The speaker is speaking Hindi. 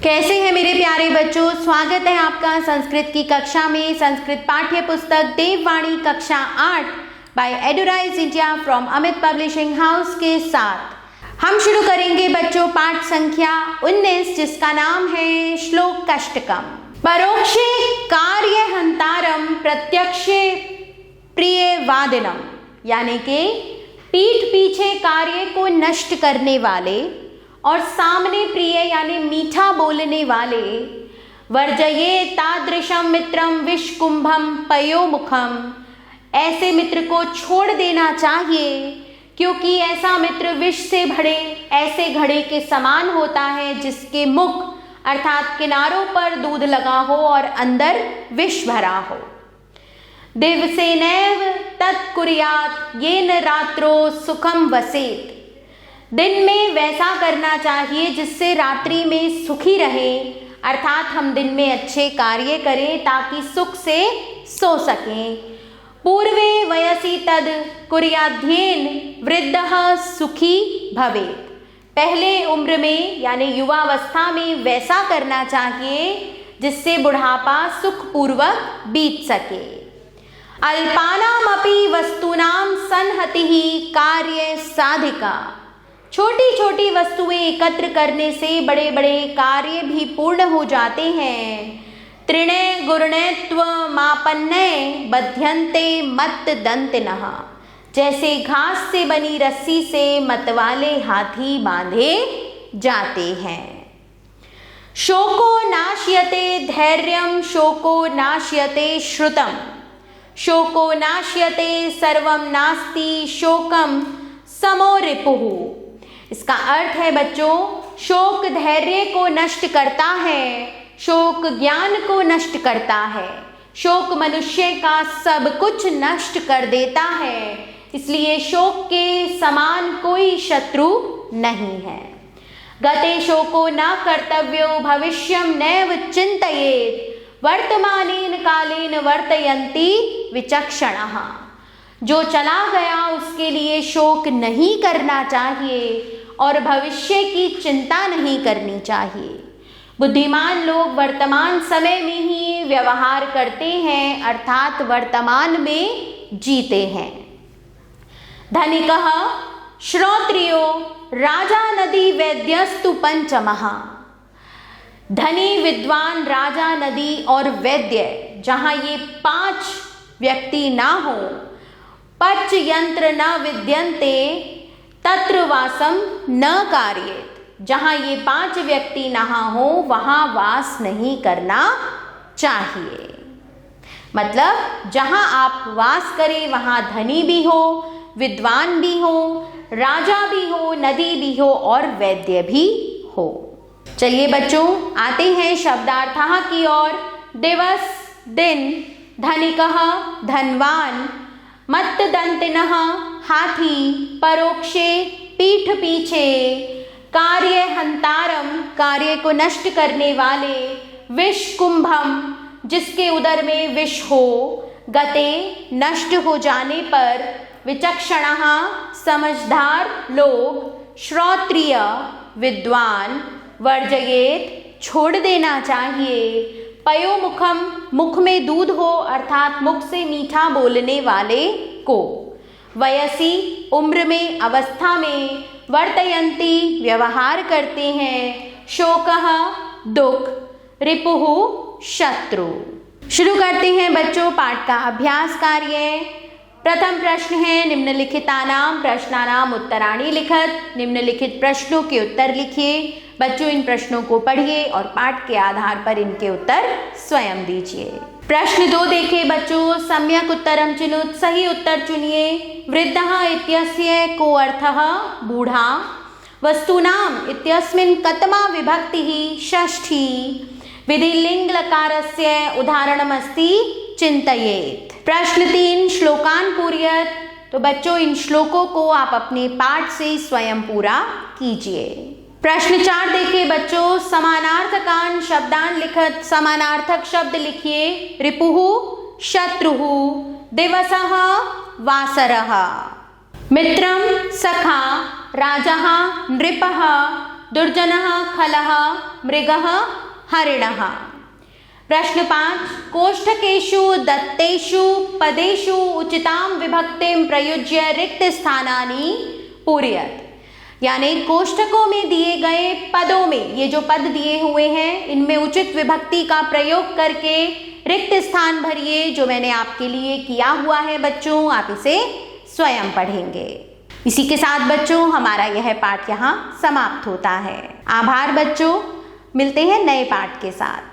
कैसे हैं मेरे प्यारे बच्चों। स्वागत है आपका संस्कृत की कक्षा में। संस्कृत पाठ्य पुस्तक देववाणी कक्षा 8 by Edurise India from Amit publishing house के साथ हम शुरू करेंगे बच्चों पाठ संख्या 19, जिसका नाम है श्लोकाष्टकम। परोक्षे कार्य हंतारम प्रत्यक्षे प्रिय वादिनम, यानी कि पीठ पीछे कार्य को नष्ट करने वाले और सामने प्रिय यानी मीठा बोलने वाले। वर्जये तादृशम मित्रम विषकुंभम पयोमुखम, ऐसे मित्र को छोड़ देना चाहिए क्योंकि ऐसा मित्र विष से भरे ऐसे घड़े के समान होता है जिसके मुख अर्थात किनारों पर दूध लगा हो और अंदर विष भरा हो। दिवसेनैव तत्कुर्यात् येन रात्रो सुखम वसेत, दिन में वैसा करना चाहिए जिससे रात्रि में सुखी रहे, अर्थात हम दिन में अच्छे कार्य करें ताकि सुख से सो सकें। पूर्वे वयसि तद कुर्याध्येन वृद्धः सुखी भवेत्, पहले उम्र में यानी युवावस्था में वैसा करना चाहिए जिससे बुढ़ापा सुखपूर्वक बीत सके। अल्पानामपि वस्तूनां संहतिः कार्य साधिका, छोटी छोटी वस्तुएं एकत्र करने से बड़े बड़े कार्य भी पूर्ण हो जाते हैं। त्रिणे गुरुणेत्व मापन्ने बध्यन्ते मत दंतिनः, जैसे घास से बनी रस्सी से मतवाले हाथी बांधे जाते हैं। शोको नाश्यते धैर्यं शोको नाश्यते श्रुतम्, शोको नाश्यते सर्वं नास्ति शोकम समो रिपुः। इसका अर्थ है बच्चों, शोक धैर्य को नष्ट करता है, शोक ज्ञान को नष्ट करता है, शोक मनुष्य का सब कुछ नष्ट कर देता है, इसलिए शोक के समान कोई शत्रु नहीं है। गते शोको न कर्तव्यो भविष्यं नैव चिन्तयेत्, वर्तमानेन कालेन वर्तयन्ति विचक्षणः, जो चला गया उसके लिए शोक नहीं करना चाहिए और भविष्य की चिंता नहीं करनी चाहिए। बुद्धिमान लोग वर्तमान समय में ही व्यवहार करते हैं, अर्थात वर्तमान में जीते हैं। धनिकः श्रोत्रियो राजा नदी वैद्यस्तु पंचमः, धनी विद्वान राजा नदी और वैद्य, जहाँ ये 5 व्यक्ति ना हो, पच यंत्र न विद्यन्ते तत्र वासम न कार्येत, जहाँ ये 5 व्यक्ति नहा हो वहाँ वास नहीं करना चाहिए। मतलब जहाँ आप वास करें वहाँ धनी भी हो, विद्वान भी हो, राजा भी हो, नदी भी हो और वैद्य भी हो। चलिए बच्चों आते हैं शब्दार्थः की ओर। दिवस दिन, धनिकः धनवान, मत्तदंतिनः हाथी, परोक्षे पीठ पीछे, कार्य हंतारम कार्य को नष्ट करने वाले, विष कुंभम जिसके उदर में विष हो, गते नष्ट हो जाने पर, विचक्षणः समझदार लोग, श्रोत्रिय विद्वान, वर्जयेत छोड़ देना चाहिए, पयोमुखम मुख में दूध हो अर्थात मुख से मीठा बोलने वाले को, वयसी उम्र में अवस्था में, वर्तयन्ति व्यवहार करते हैं, शोकः दुख, रिपुः शत्रु। शुरू करते हैं बच्चों पाठ का अभ्यास कार्य। प्रथम प्रश्न है निम्नलिखितानां प्रश्नानां उत्तराणि लिखत, निम्नलिखित प्रश्नों के उत्तर लिखिए। बच्चों इन प्रश्नों को पढ़िए और पाठ के आधार पर इनके उत्तर स्वयं दीजिए। प्रश्न 2 देखिए बच्चों, सम्यक उत्तरम चिनुत, सही उत्तर चुनिए। वृद्धः इत्यस्य को अर्थः बूढ़ा, वस्तूनाम इत्यस्मिन् कतमा विभक्तिः षष्ठी, विधिलिंग लकारस्य उदाहरणमस्ति चिन्तयेत्। प्रश्न 3 श्लोकान् पूरयत, तो बच्चों इन श्लोकों को आप अपने पाठ से स्वयं पूरा कीजिए। प्रश्न 4 देखिए बच्चों, समानार्थकान् शब्दान् लिखत, समानार्थक शब्द लिखिए। रिपुः शत्रुः, दिवसः वासरः, मित्रं सखा, राजः नृपः, दुर्जनः खलः मृगः हरिणः। प्रश्न 5, कोष्ठकेषु दत्तेषु पदेषु उचितां विभक्तिं प्रयुज्य रिक्त स्थानानि पूरयत। यानी कोष्ठकों में दिए गए पदों में, ये जो पद दिए हुए हैं इनमें उचित विभक्ति का प्रयोग करके रिक्त स्थान भरिए, जो मैंने आपके लिए किया हुआ है बच्चों, आप इसे स्वयं पढ़ेंगे। इसी के साथ बच्चों हमारा यह पाठ यहाँ समाप्त होता है। आभार बच्चों, मिलते हैं नए पाठ के साथ।